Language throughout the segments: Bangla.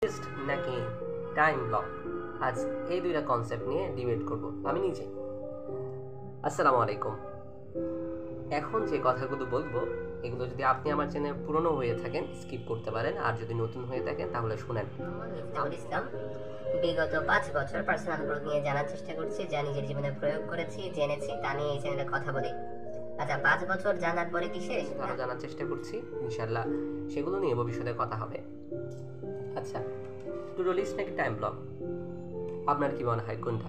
লিস্ট নাকি টাইম ব্লক, আজ এই দুইটা কনসেপ্ট নিয়ে ডিবেট করব আমি নিজে। আসসালামু আলাইকুম। এখন যে কথাগুলো বলবো এগুলো যদি আপনি আমার চ্যানেল পুরনো হয়ে থাকেন স্কিপ করতে পারেন, আর যদি নতুন হয়ে থাকেন তাহলে শুনেন। ইসলাম বিগত 5 বছর পার্সোনাল গ্রোথ নিয়ে জানার চেষ্টা করছি, যা নিজের জীবনে প্রয়োগ করেছি, জেনেছি, তা নিয়ে এই চ্যানেলে কথা বলি। আচ্ছা, 5 বছর জানার পরে কি শেষ? ভালো জানার চেষ্টা করছি, ইনশাল্লাহ সেগুলো নিয়ে ভবিষ্যতে কথা হবে। আচ্ছা, টু ডু লিস্ট নাকি টাইম ব্লক, আপনার কি মনে হয় কোনটা?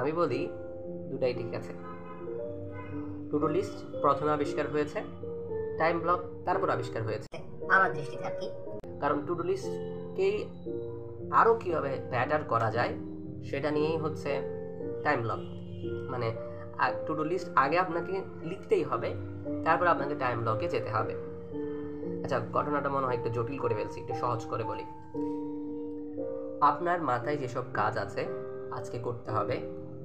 আমি বলি দুটাই ঠিক আছে। টু ডু লিস্ট প্রথমে আবিষ্কার হয়েছে, টাইম ব্লক তারপর আবিষ্কার হয়েছে। আমার দৃষ্টিতে আর কি, কারণ টু ডু লিস্টকেই আরও কীভাবে ব্যাটার করা যায় সেটা নিয়েই হচ্ছে টাইম ব্লক। মানে টু ডু লিস্ট আগে আপনাকে লিখতেই হবে, তারপর আপনাকে টাইম ব্লকে যেতে হবে। আচ্ছা, ঘটনাটা মনে হয় একটু জটিল করে ফেলছি, একটু সহজ করে বলি। আপনার মাথায় যেসব কাজ আছে আজকে করতে হবে,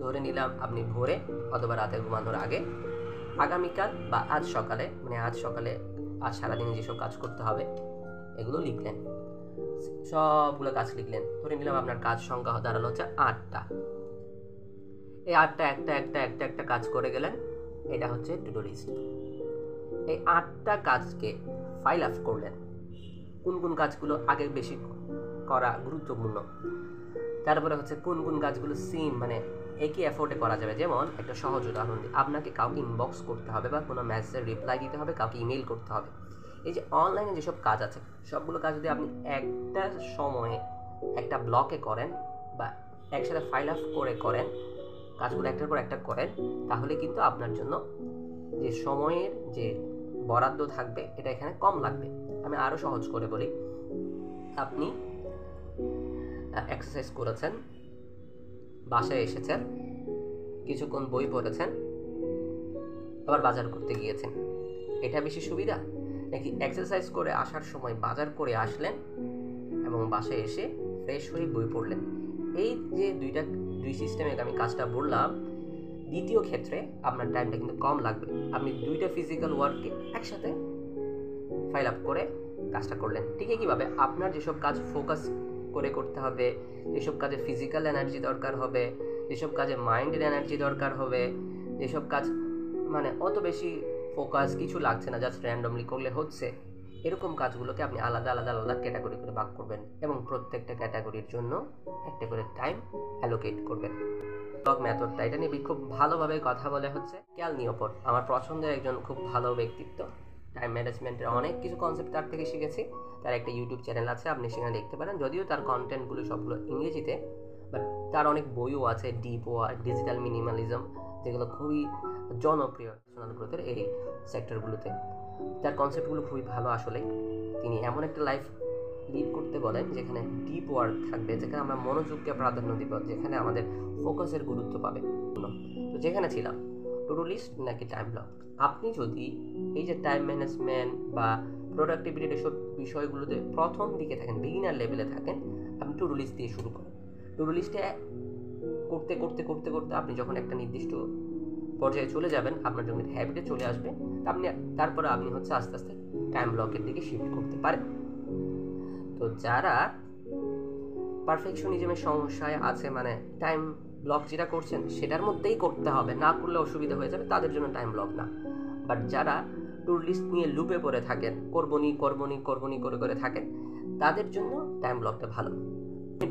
ধরে নিলাম আপনি ভোরে অথবা রাতে ঘুমানোর আগে আগামীকাল বা আজ সকালে, আজ সারাদিনে যেসব কাজ করতে হবে এগুলো লিখলেন, সবগুলো কাজ লিখলেন। ধরে নিলাম আপনার কাজ সংখ্যা দাঁড়ালো হচ্ছে 8টা। এই 8টা একটা কাজ করে গেলেন, এটা হচ্ছে টু ডু লিস্ট। এই 8টা কাজকে ফাইল আপ করলেন, কোন কোন কাজগুলো আগে বেশি করা গুরুত্বপূর্ণ, তারপরে হচ্ছে কোন কোন কাজগুলো মানে একই এফোর্টে করা যাবে। যেমন একটা সহজ উদাহরণ দিই, আপনাকে কাউকে ইনবক্স করতে হবে বা কোনো মেসেজের রিপ্লাই দিতে হবে, কাউকে ইমেল করতে হবে। এই যে অনলাইনে যেসব কাজ আছে সবগুলো কাজ যদি আপনি একটা সময়ে একটা ব্লকে করেন বা একসাথে ফাইল আপ করে করেন, কাজগুলো একটার পর একটা করেন, তাহলে কিন্তু আপনার জন্য যে সময়ের যে বরাদ্দ থাকবে এটা এখানে কম লাগবে। আমি আরও সহজ করে বলি, আপনি এক্সারসাইজ করেছেন, বাসায় এসেছেন, কিছুক্ষণ বই পড়েছেন, আবার বাজার করতে গিয়েছেন। এটা বেশি সুবিধা নাকি এক্সারসাইজ করে আসার সময় বাজার করে আসলেন এবং বাসায় এসে ফ্রেশ হয়ে বই পড়লেন? এই যে দুই সিস্টেমে আমি কাজটা বললাম, দ্বিতীয় ক্ষেত্রে আপনার টাইমটা কিন্তু কম লাগবে। আপনি দুইটা ফিজিক্যাল ওয়ার্ককে একসাথে ফাইল আপ করে কাজটা করলেন। ঠিক একইভাবে আপনার যেসব কাজ ফোকাস করে করতে হবে, যেসব কাজে ফিজিক্যাল এনার্জি দরকার হবে, যেসব কাজে মাইন্ডের এনার্জি দরকার হবে, যেসব কাজ মানে অত বেশি ফোকাস কিছু লাগছে না, জাস্ট র্যান্ডমলি করলে হচ্ছে, এরকম কাজগুলোকে আপনি আলাদা আলাদা আলাদা ক্যাটাগরি করে ভাগ করবেন এবং প্রত্যেকটা ক্যাটাগরির জন্য একটা করে টাইম অ্যালোকেট করবেন। ব্লক মেথডটা, এটা নিয়ে খুব ভালোভাবে কথা বলে হচ্ছে ক্যাল নিওপোর্ট। আমার পছন্দের একজন খুব ভালো ব্যক্তিত্ব, টাইম ম্যানেজমেন্টের অনেক কিছু কনসেপ্ট তার থেকে শিখেছি। তার একটা ইউটিউব চ্যানেল আছে, আপনি সেখানে দেখতে পারেন। যদিও তার কন্টেন্টগুলো সবগুলো ইংরেজিতে, বাট তার অনেক বইও আছে, ডিপ ওয়ার্ক, ডিজিটাল মিনিমালিজম, যেগুলো খুবই জনপ্রিয় পার্সোনাল গ্রোথের এই সেক্টরগুলোতে। তার কনসেপ্টগুলো খুবই ভালো আসলে। তিনি এমন একটা লাইফ লিড করতে বলেন যেখানে ডিপ ওয়ার্ক থাকবে, যেখানে আমরা মনোযোগকে প্রাধান্য দিব, যেখানে আমাদের ফোকাসের গুরুত্ব পাবে। তো যেখানে ছিলাম, টু ডু লিস্ট নাকি টাইম ব্লক? আপনি যদি এই যে টাইম ম্যানেজমেন্ট বা প্রোডাক্টিভিটির এসব বিষয়গুলোতে প্রথম দিকে থাকেন, বিগিনার লেভেলে থাকেন, আপনি টু ডু লিস্ট দিয়ে শুরু করেন। টু ডু লিস্টে করতে করতে করতে করতে আপনি যখন একটা নির্দিষ্ট পর্যায়ে চলে যাবেন, আপনার যখন হ্যাবিটে চলে আসবে, তারপরে আপনি হচ্ছে আস্তে আস্তে টাইম ব্লকের দিকে শিফট করতে পারেন। তো যারা পারফেকশনিজমের সমস্যায় আছে, মানে টাইম ব্লক যেটা করছেন সেটার মধ্যেই করতে হবে, না করলে অসুবিধা হয়ে যাবে, তাদের জন্য টাইম ব্লক না। বাট যারা টু ডু লিস্ট নিয়ে লুপে পড়ে থাকেন, করবনি করে থাকেন, তাদের জন্য টাইম ব্লকটা ভালো।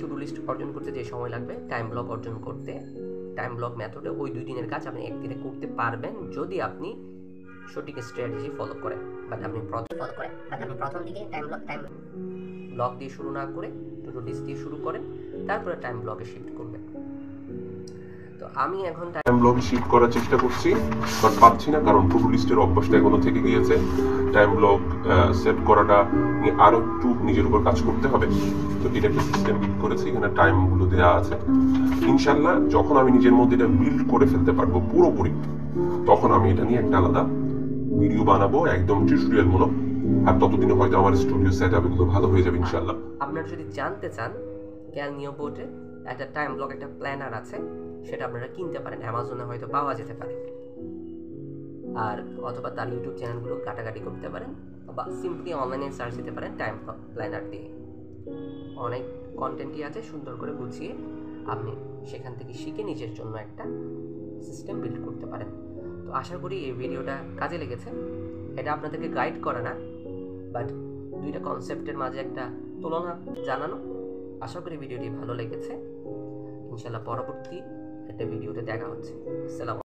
টু ডু লিস্ট অর্জন করতে যে সময় লাগবে, টাইম ব্লক অর্জন করতে টাইম ব্লক মেথডে ওই 2 দিনের কাজ আপনি একদিনে করতে পারবেন, যদি আপনি সঠিক স্ট্র্যাটেজি ফলো করেন। বাট আপনি প্রথম দিকে টাইম ব্লক দিয়ে শুরু না করে টু ডু লিস্ট দিয়ে শুরু করেন, তারপরে টাইম ব্লকে শিফট করবেন। তো আমি এখন টাইম ব্লকে শিফট করার চেষ্টা করছি, বাট পাচ্ছি না, কারণ টু ডু লিস্টের অভ্যাসটা এখনো থেকে গিয়েছে। টাইম ব্লক সেট করাটা নিয়ে আরো একটু নিজের উপর কাজ করতে হবে। তো এটা একটা সিস্টেম বিল্ড করেছি, এখানে টাইমগুলো দেওয়া আছে। ইনশাল্লাহ যখন আমি নিজের মধ্যে এটা বিল্ড করে ফেলতে পারবো পুরোপুরি, তখন আমি এটা নিয়ে একটা আলাদা ভিডিও বানাবো, একদম টিউটোরিয়াল মূলক। আর ততদিনে হয়তো আমার স্টুডিও সেট আপ এগুলো ভালো হয়ে যাবে ইনশাল্লাহ। আপনারা যদি জানতে চান, ক্যাল নিওপোর্টে একটা টাইম ব্লক, একটা প্ল্যানার আছে, সেটা আপনারা কিনতে পারেন, অ্যামাজনে হয়তো পাওয়া যেতে পারে। আর অথবা তার ইউটিউব চ্যানেলগুলো কাটাকাটি করতে পারেন, বা সিম্পলি অনলাইনে সার্চ দিতে পারেন টাইম প্ল্যানার দিয়ে। অনেক কন্টেন্টই আছে, সুন্দর করে গুছিয়ে আপনি সেখান থেকে শিখে নিজের জন্য একটা সিস্টেম বিল্ড করতে পারেন। তো আশা করি এই ভিডিওটা কাজে লেগেছে। এটা আপনাদেরকে গাইড করে না, বাট দুইটা কনসেপ্টের মাঝে একটা তুলনা জানানো। আশা করি ভিডিওটি ভালো লেগেছে। ইনশাল্লাহ পরবর্তী একটা ভিডিওতে দেখা হচ্ছে। আসসালামু